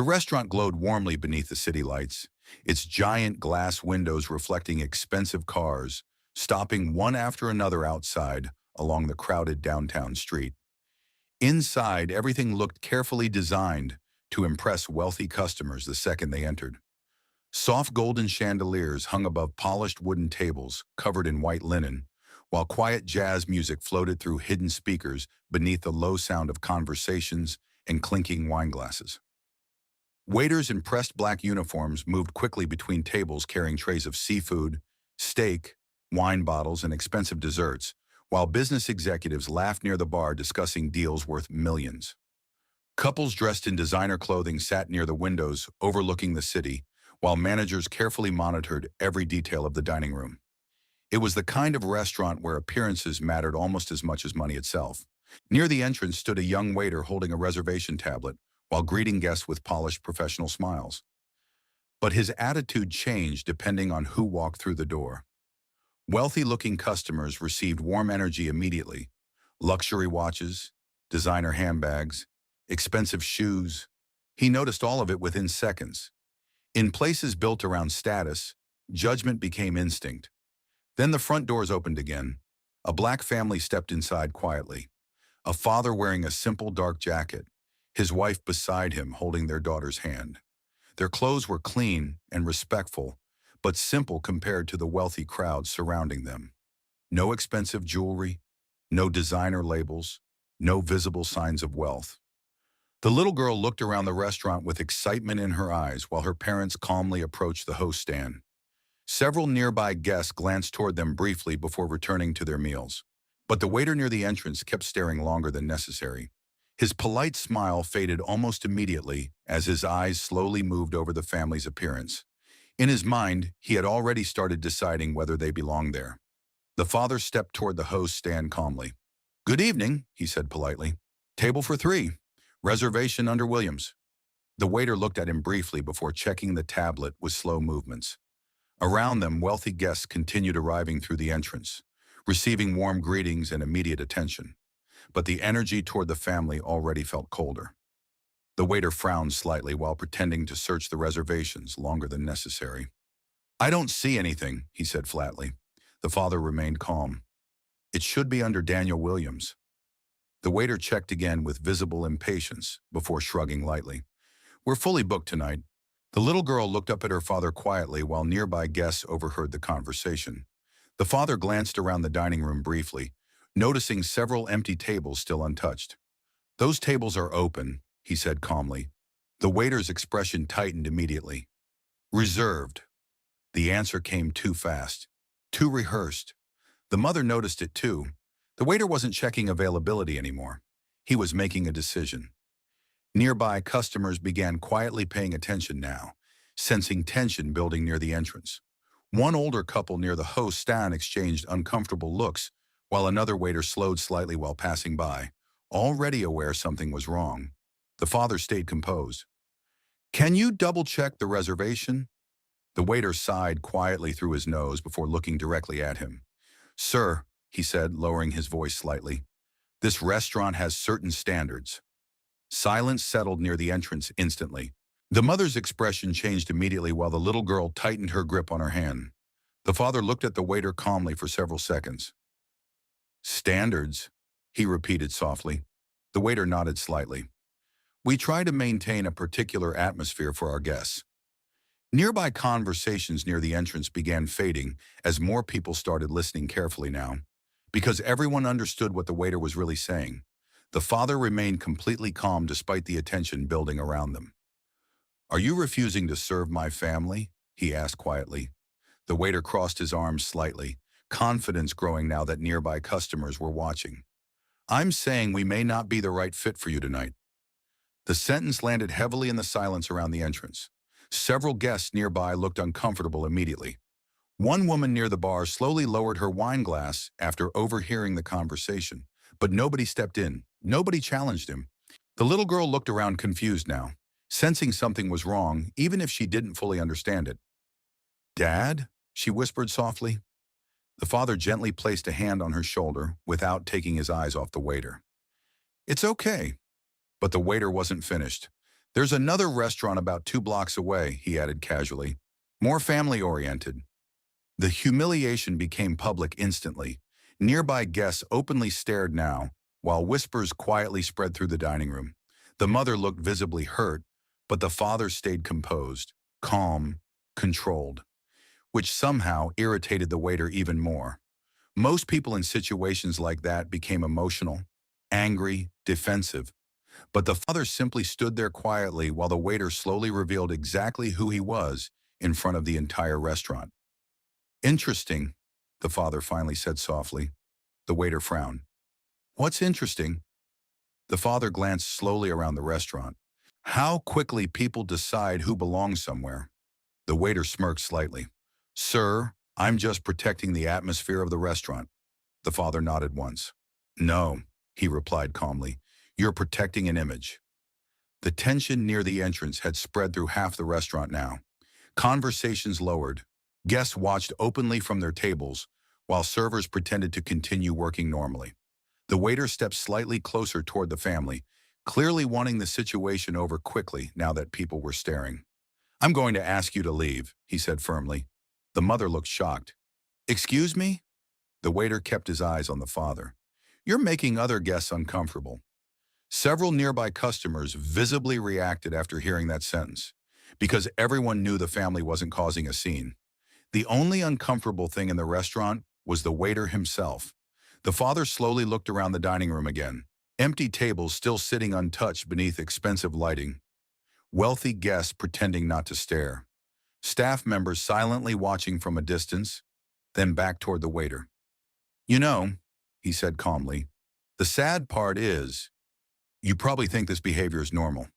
The restaurant glowed warmly beneath the city lights, its giant glass windows reflecting expensive cars, stopping one after another outside along the crowded downtown street. Inside, everything looked carefully designed to impress wealthy customers the second they entered. Soft golden chandeliers hung above polished wooden tables covered in white linen, while quiet jazz music floated through hidden speakers beneath the low sound of conversations and clinking wine glasses. Waiters in pressed black uniforms moved quickly between tables carrying trays of seafood, steak, wine bottles, and expensive desserts, while business executives laughed near the bar discussing deals worth millions. Couples dressed in designer clothing sat near the windows overlooking the city, while managers carefully monitored every detail of the dining room. It was the kind of restaurant where appearances mattered almost as much as money itself. Near the entrance stood a young waiter holding a reservation tablet, while greeting guests with polished professional smiles. But his attitude changed depending on who walked through the door. Wealthy-looking customers received warm energy immediately. Luxury watches, designer handbags, expensive shoes. He noticed all of it within seconds. In places built around status, judgment became instinct. Then the front doors opened again. A black family stepped inside quietly. A father wearing a simple dark jacket, his wife beside him holding their daughter's hand. Their clothes were clean and respectful, but simple compared to the wealthy crowd surrounding them. No expensive jewelry, no designer labels, no visible signs of wealth. The little girl looked around the restaurant with excitement in her eyes while her parents calmly approached the host stand. Several nearby guests glanced toward them briefly before returning to their meals. But the waiter near the entrance kept staring longer than necessary. His polite smile faded almost immediately as his eyes slowly moved over the family's appearance. In his mind, he had already started deciding whether they belonged there. The father stepped toward the host stand calmly. "Good evening," he said politely. "Table for 3. Reservation under Williams." The waiter looked at him briefly before checking the tablet with slow movements. Around them, wealthy guests continued arriving through the entrance, receiving warm greetings and immediate attention. But the energy toward the family already felt colder. The waiter frowned slightly while pretending to search the reservations longer than necessary. "I don't see anything," he said flatly. The father remained calm. "It should be under Daniel Williams." The waiter checked again with visible impatience before shrugging lightly. "We're fully booked tonight." The little girl looked up at her father quietly while nearby guests overheard the conversation. The father glanced around the dining room briefly, noticing several empty tables still untouched. "Those tables are open," he said calmly. The waiter's expression tightened immediately. "Reserved." The answer came too fast, too rehearsed. The mother noticed it too. The waiter wasn't checking availability anymore. He was making a decision. Nearby customers began quietly paying attention now, sensing tension building near the entrance. One older couple near the host stand exchanged uncomfortable looks, while another waiter slowed slightly while passing by, already aware something was wrong. The father stayed composed. "Can you double-check the reservation?" The waiter sighed quietly through his nose before looking directly at him. "Sir," he said, lowering his voice slightly, "this restaurant has certain standards." Silence settled near the entrance instantly. The mother's expression changed immediately while the little girl tightened her grip on her hand. The father looked at the waiter calmly for several seconds. "Standards," he repeated softly. The waiter nodded slightly. "We try to maintain a particular atmosphere for our guests." Nearby conversations near the entrance began fading as more people started listening carefully now. Because everyone understood what the waiter was really saying, the father remained completely calm despite the attention building around them. "Are you refusing to serve my family?" he asked quietly. The waiter crossed his arms slightly, confidence growing now that nearby customers were watching. "I'm saying we may not be the right fit for you tonight." The sentence landed heavily in the silence around the entrance. Several guests nearby looked uncomfortable immediately. One woman near the bar slowly lowered her wine glass after overhearing the conversation, but nobody stepped in. Nobody challenged him. The little girl looked around confused now, sensing something was wrong, even if she didn't fully understand it. "Dad?" she whispered softly. The father gently placed a hand on her shoulder without taking his eyes off the waiter. "It's okay." But the waiter wasn't finished. There's another restaurant about 2 blocks away, he added casually. More family-oriented. The humiliation became public instantly. Nearby guests openly stared now, while whispers quietly spread through the dining room. The mother looked visibly hurt, but the father stayed composed, calm, controlled, which somehow irritated the waiter even more. Most people in situations like that became emotional, angry, defensive, but the father simply stood there quietly while the waiter slowly revealed exactly who he was in front of the entire restaurant. Interesting, the father finally said softly. The waiter frowned. What's interesting? The father glanced slowly around the restaurant. How quickly people decide who belongs somewhere. The waiter smirked slightly. Sir, I'm just protecting the atmosphere of the restaurant. The father nodded once. No, he replied calmly. You're protecting an image. The tension near the entrance had spread through half the restaurant now. Conversations lowered. Guests watched openly from their tables, while servers pretended to continue working normally. The waiter stepped slightly closer toward the family, clearly wanting the situation over quickly now that people were staring. I'm going to ask you to leave, he said firmly. The mother looked shocked. Excuse me? The waiter kept his eyes on the father. You're making other guests uncomfortable. Several nearby customers visibly reacted after hearing that sentence, because everyone knew the family wasn't causing a scene. The only uncomfortable thing in the restaurant was the waiter himself. The father slowly looked around the dining room again. Empty tables still sitting untouched beneath expensive lighting. Wealthy guests pretending not to stare. Staff members silently watching from a distance, then back toward the waiter. You know, he said calmly, the sad part is, you probably think this behavior is normal.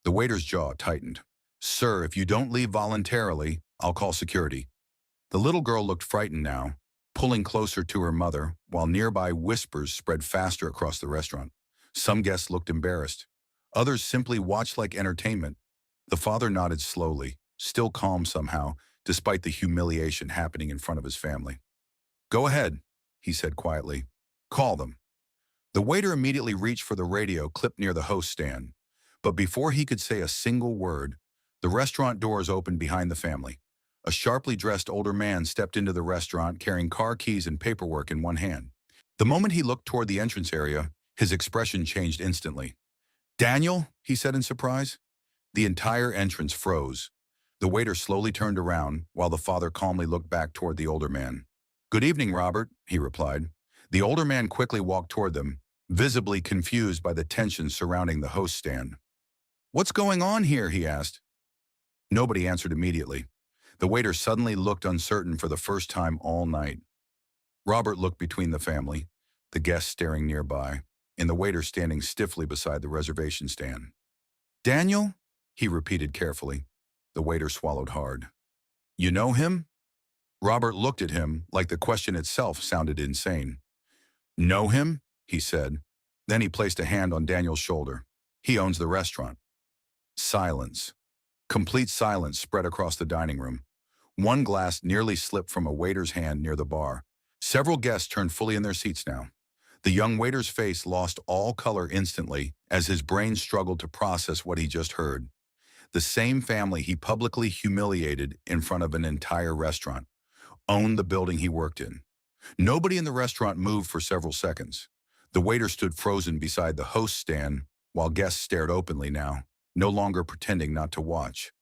The waiter's jaw tightened. Sir, if you don't leave voluntarily, I'll call security. The little girl looked frightened now, pulling closer to her mother, while nearby whispers spread faster across the restaurant. Some guests looked embarrassed. Others simply watched like entertainment. The father nodded slowly, still calm somehow, despite the humiliation happening in front of his family. Go ahead, he said quietly. Call them. The waiter immediately reached for the radio clipped near the host stand. But before he could say a single word, the restaurant doors opened behind the family. A sharply dressed older man stepped into the restaurant carrying car keys and paperwork in one hand. The moment he looked toward the entrance area, his expression changed instantly. Daniel, he said in surprise. The entire entrance froze. The waiter slowly turned around, while the father calmly looked back toward the older man. Good evening, Robert, he replied. The older man quickly walked toward them, visibly confused by the tension surrounding the host stand. What's going on here, he asked. Nobody answered immediately. The waiter suddenly looked uncertain for the first time all night. Robert looked between the family, the guests staring nearby, and the waiter standing stiffly beside the reservation stand. Daniel? He repeated carefully. The waiter swallowed hard. You know him? Robert looked at him like the question itself sounded insane. Know him? He said. Then he placed a hand on Daniel's shoulder. He owns the restaurant. Silence. Complete silence spread across the dining room. One glass nearly slipped from a waiter's hand near the bar. Several guests turned fully in their seats now. The young waiter's face lost all color instantly as his brain struggled to process what he just heard. The same family he publicly humiliated in front of an entire restaurant owned the building he worked in. Nobody in the restaurant moved for several seconds. The waiter stood frozen beside the host stand while guests stared openly now, no longer pretending not to watch.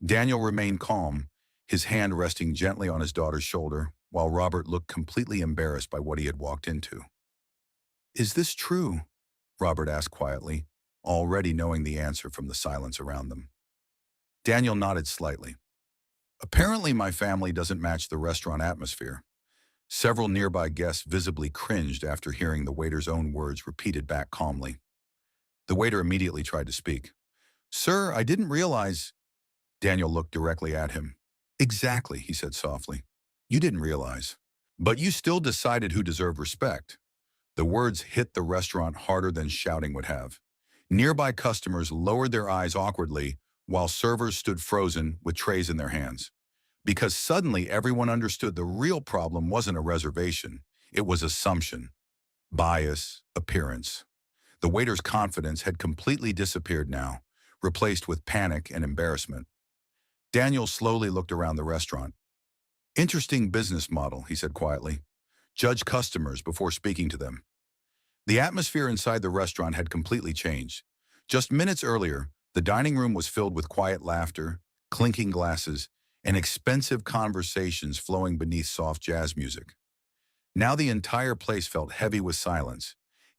Daniel remained calm, his hand resting gently on his daughter's shoulder, while Robert looked completely embarrassed by what he had walked into. Is this true? Robert asked quietly, already knowing the answer from the silence around them. Daniel nodded slightly. Apparently my family doesn't match the restaurant atmosphere. Several nearby guests visibly cringed after hearing the waiter's own words repeated back calmly. The waiter immediately tried to speak. Sir, I didn't realize. Daniel looked directly at him. Exactly, he said softly. You didn't realize. But you still decided who deserved respect. The words hit the restaurant harder than shouting would have. Nearby customers lowered their eyes awkwardly while servers stood frozen with trays in their hands. Because suddenly everyone understood the real problem wasn't a reservation. It was assumption, bias, appearance. The waiter's confidence had completely disappeared now, replaced with panic and embarrassment. Daniel slowly looked around the restaurant. Interesting business model, he said quietly. Judge customers before speaking to them. The atmosphere inside the restaurant had completely changed. Just minutes earlier, the dining room was filled with quiet laughter, clinking glasses, and expensive conversations flowing beneath soft jazz music. Now the entire place felt heavy with silence.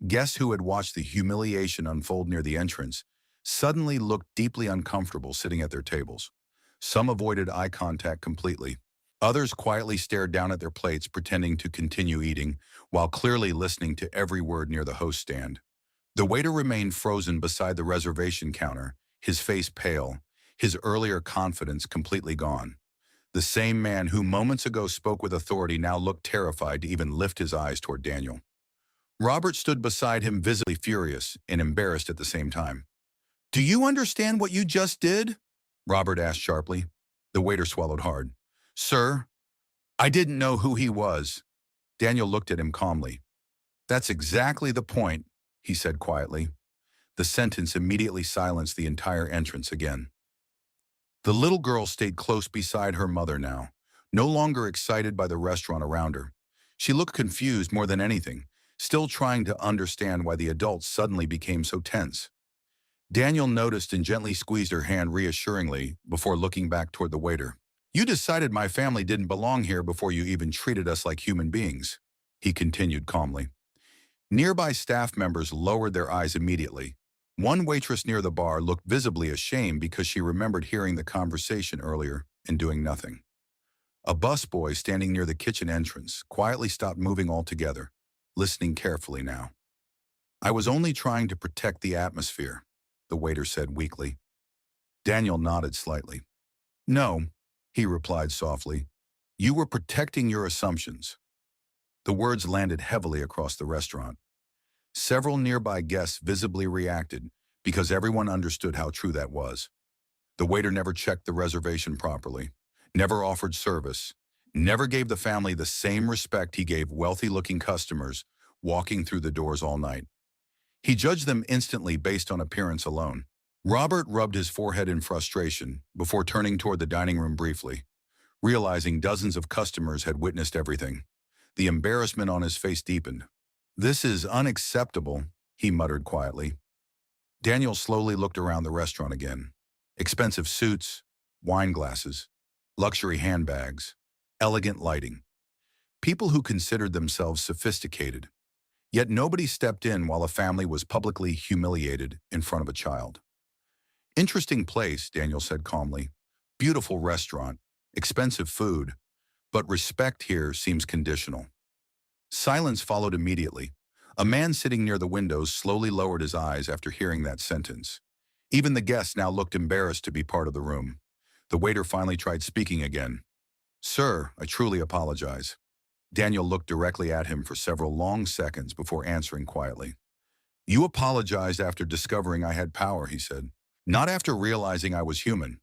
Guests who had watched the humiliation unfold near the entrance suddenly looked deeply uncomfortable sitting at their tables. Some avoided eye contact completely. Others quietly stared down at their plates, pretending to continue eating, while clearly listening to every word near the host stand. The waiter remained frozen beside the reservation counter, his face pale, his earlier confidence completely gone. The same man who moments ago spoke with authority now looked terrified to even lift his eyes toward Daniel. Robert stood beside him, visibly furious and embarrassed at the same time. "Do you understand what you just did?" Robert asked sharply. The waiter swallowed hard. "Sir, I didn't know who he was." Daniel looked at him calmly. "That's exactly the point," he said quietly. The sentence immediately silenced the entire entrance again. The little girl stayed close beside her mother now, no longer excited by the restaurant around her. She looked confused more than anything, still trying to understand why the adults suddenly became so tense. Daniel noticed and gently squeezed her hand reassuringly before looking back toward the waiter. "You decided my family didn't belong here before you even treated us like human beings," he continued calmly. Nearby staff members lowered their eyes immediately. One waitress near the bar looked visibly ashamed because she remembered hearing the conversation earlier and doing nothing. A busboy standing near the kitchen entrance quietly stopped moving altogether, listening carefully now. "I was only trying to protect the atmosphere," the waiter said weakly. Daniel nodded slightly. "No," he replied softly. "You were protecting your assumptions." The words landed heavily across the restaurant. Several nearby guests visibly reacted because everyone understood how true that was. The waiter never checked the reservation properly, never offered service, never gave the family the same respect he gave wealthy-looking customers walking through the doors all night. He judged them instantly based on appearance alone. Robert rubbed his forehead in frustration before turning toward the dining room briefly, realizing dozens of customers had witnessed everything. The embarrassment on his face deepened. "This is unacceptable," he muttered quietly. Daniel slowly looked around the restaurant again. Expensive suits, wine glasses, luxury handbags, elegant lighting. People who considered themselves sophisticated. Yet nobody stepped in while a family was publicly humiliated in front of a child. "Interesting place," Daniel said calmly. "Beautiful restaurant, expensive food, but respect here seems conditional." Silence followed immediately. A man sitting near the windows slowly lowered his eyes after hearing that sentence. Even the guests now looked embarrassed to be part of the room. The waiter finally tried speaking again. "Sir, I truly apologize." Daniel looked directly at him for several long seconds before answering quietly. "You apologized after discovering I had power," he said. "Not after realizing I was human."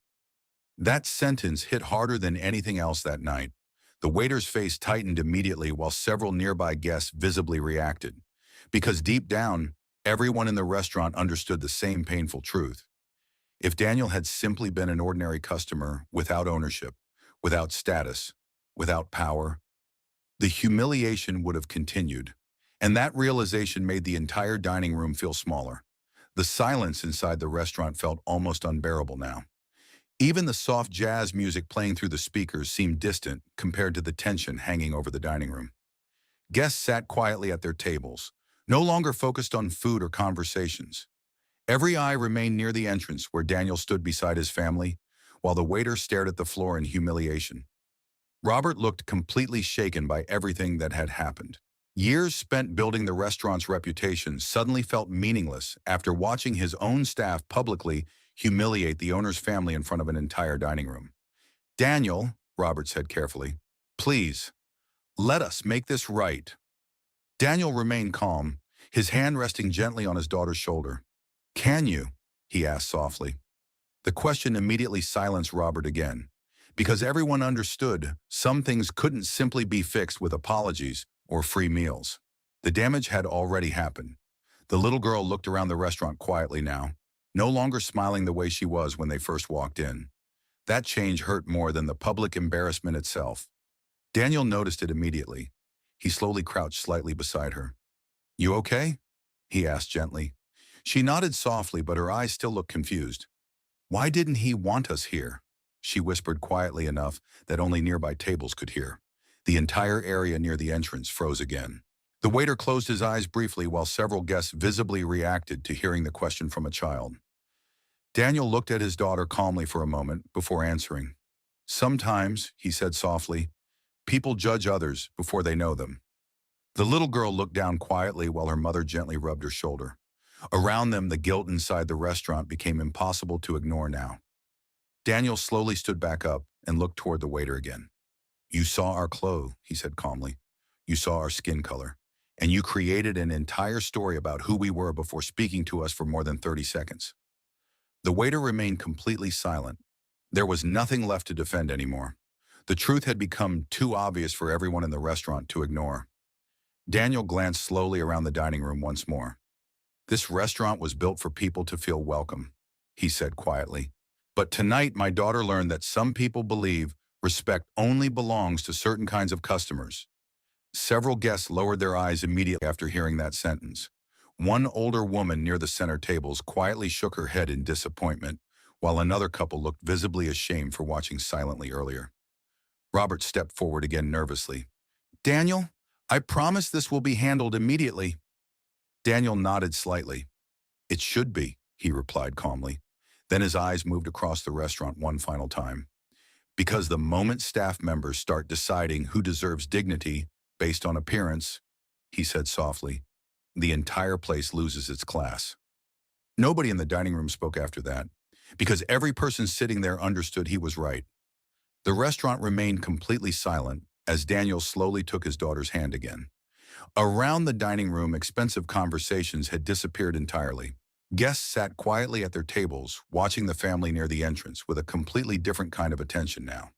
That sentence hit harder than anything else that night. The waiter's face tightened immediately while several nearby guests visibly reacted. Because deep down, everyone in the restaurant understood the same painful truth. If Daniel had simply been an ordinary customer without ownership, without status, without power, the humiliation would have continued. And that realization made the entire dining room feel smaller. The silence inside the restaurant felt almost unbearable now. Even the soft jazz music playing through the speakers seemed distant compared to the tension hanging over the dining room. Guests sat quietly at their tables, no longer focused on food or conversations. Every eye remained near the entrance where Daniel stood beside his family, while the waiter stared at the floor in humiliation. Robert looked completely shaken by everything that had happened. Years spent building the restaurant's reputation suddenly felt meaningless after watching his own staff publicly humiliate the owner's family in front of an entire dining room. "Daniel," Robert said carefully, "please, let us make this right." Daniel remained calm, his hand resting gently on his daughter's shoulder. "Can you?" he asked softly. The question immediately silenced Robert again, because everyone understood some things couldn't simply be fixed with apologies or free meals. The damage had already happened. The little girl looked around the restaurant quietly now, no longer smiling the way she was when they first walked in. That change hurt more than the public embarrassment itself. Daniel noticed it immediately. He slowly crouched slightly beside her. "You okay?" he asked gently. She nodded softly, but her eyes still looked confused. "Why didn't he want us here?" she whispered quietly enough that only nearby tables could hear. The entire area near the entrance froze again. The waiter closed his eyes briefly while several guests visibly reacted to hearing the question from a child. Daniel looked at his daughter calmly for a moment before answering. "Sometimes," he said softly, "people judge others before they know them." The little girl looked down quietly while her mother gently rubbed her shoulder. Around them, the guilt inside the restaurant became impossible to ignore now. Daniel slowly stood back up and looked toward the waiter again. "You saw our clothes," he said calmly. "You saw our skin color. And you created an entire story about who we were before speaking to us for more than 30 seconds. The waiter remained completely silent. There was nothing left to defend anymore. The truth had become too obvious for everyone in the restaurant to ignore. Daniel glanced slowly around the dining room once more. "This restaurant was built for people to feel welcome," he said quietly. "But tonight my daughter learned that some people believe respect only belongs to certain kinds of customers." Several guests lowered their eyes immediately after hearing that sentence. One older woman near the center tables quietly shook her head in disappointment, while another couple looked visibly ashamed for watching silently earlier. Robert stepped forward again nervously. "Daniel, I promise this will be handled immediately." Daniel nodded slightly. "It should be," he replied calmly. Then his eyes moved across the restaurant one final time. "Because the moment staff members start deciding who deserves dignity based on appearance," he said softly, "the entire place loses its class." Nobody in the dining room spoke after that, because every person sitting there understood he was right. The restaurant remained completely silent as Daniel slowly took his daughter's hand again. Around the dining room, expensive conversations had disappeared entirely. Guests sat quietly at their tables, watching the family near the entrance with a completely different kind of attention now.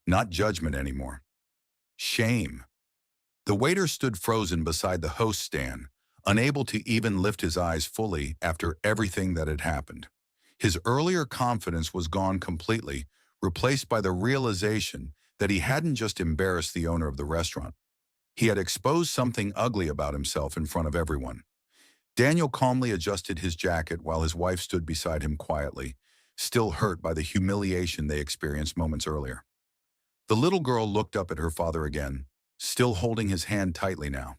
Not judgment anymore. Shame. The waiter stood frozen beside the host stand, unable to even lift his eyes fully after everything that had happened. His earlier confidence was gone completely, replaced by the realization that he hadn't just embarrassed the owner of the restaurant. He had exposed something ugly about himself in front of everyone. Daniel calmly adjusted his jacket while his wife stood beside him quietly, still hurt by the humiliation they experienced moments earlier. The little girl looked up at her father again, still holding his hand tightly now.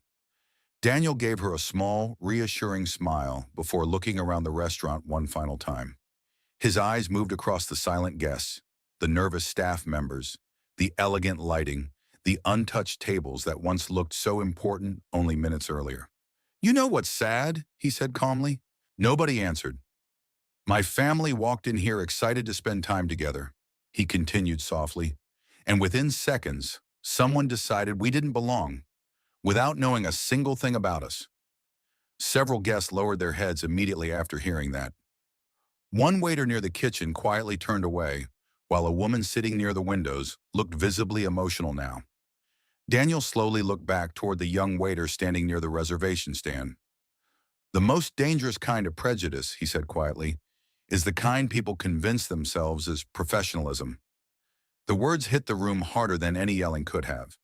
Daniel gave her a small, reassuring smile before looking around the restaurant one final time. His eyes moved across the silent guests, the nervous staff members, the elegant lighting, the untouched tables that once looked so important only minutes earlier. "You know what's sad?" he said calmly. Nobody answered. "My family walked in here excited to spend time together," he continued softly. "And within seconds, someone decided we didn't belong, without knowing a single thing about us." Several guests lowered their heads immediately after hearing that. One waiter near the kitchen quietly turned away, while a woman sitting near the windows looked visibly emotional now. Daniel slowly looked back toward the young waiter standing near the reservation stand. "The most dangerous kind of prejudice," he said quietly, "is the kind people convince themselves is professionalism." The words hit the room harder than any yelling could have,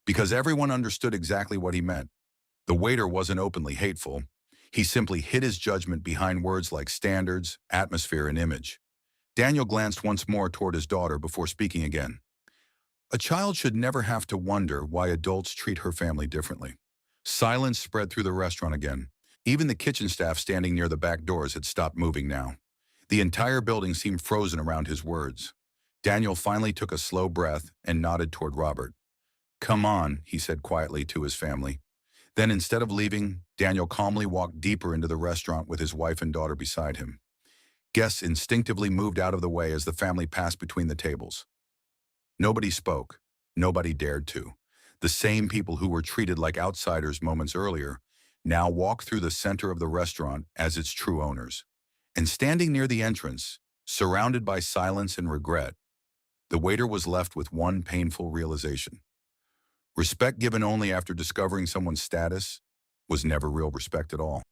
because everyone understood exactly what he meant. The waiter wasn't openly hateful. He simply hid his judgment behind words like standards, atmosphere, and image. Daniel glanced once more toward his daughter before speaking again. "A child should never have to wonder why adults treat her family differently." Silence spread through the restaurant again. Even the kitchen staff standing near the back doors had stopped moving now. The entire building seemed frozen around his words. Daniel finally took a slow breath and nodded toward Robert. "Come on," he said quietly to his family. Then instead of leaving, Daniel calmly walked deeper into the restaurant with his wife and daughter beside him. Guests instinctively moved out of the way as the family passed between the tables. Nobody spoke. Nobody dared to. The same people who were treated like outsiders moments earlier now walked through the center of the restaurant as its true owners. And standing near the entrance, surrounded by silence and regret, the waiter was left with one painful realization. Respect given only after discovering someone's status was never real respect at all.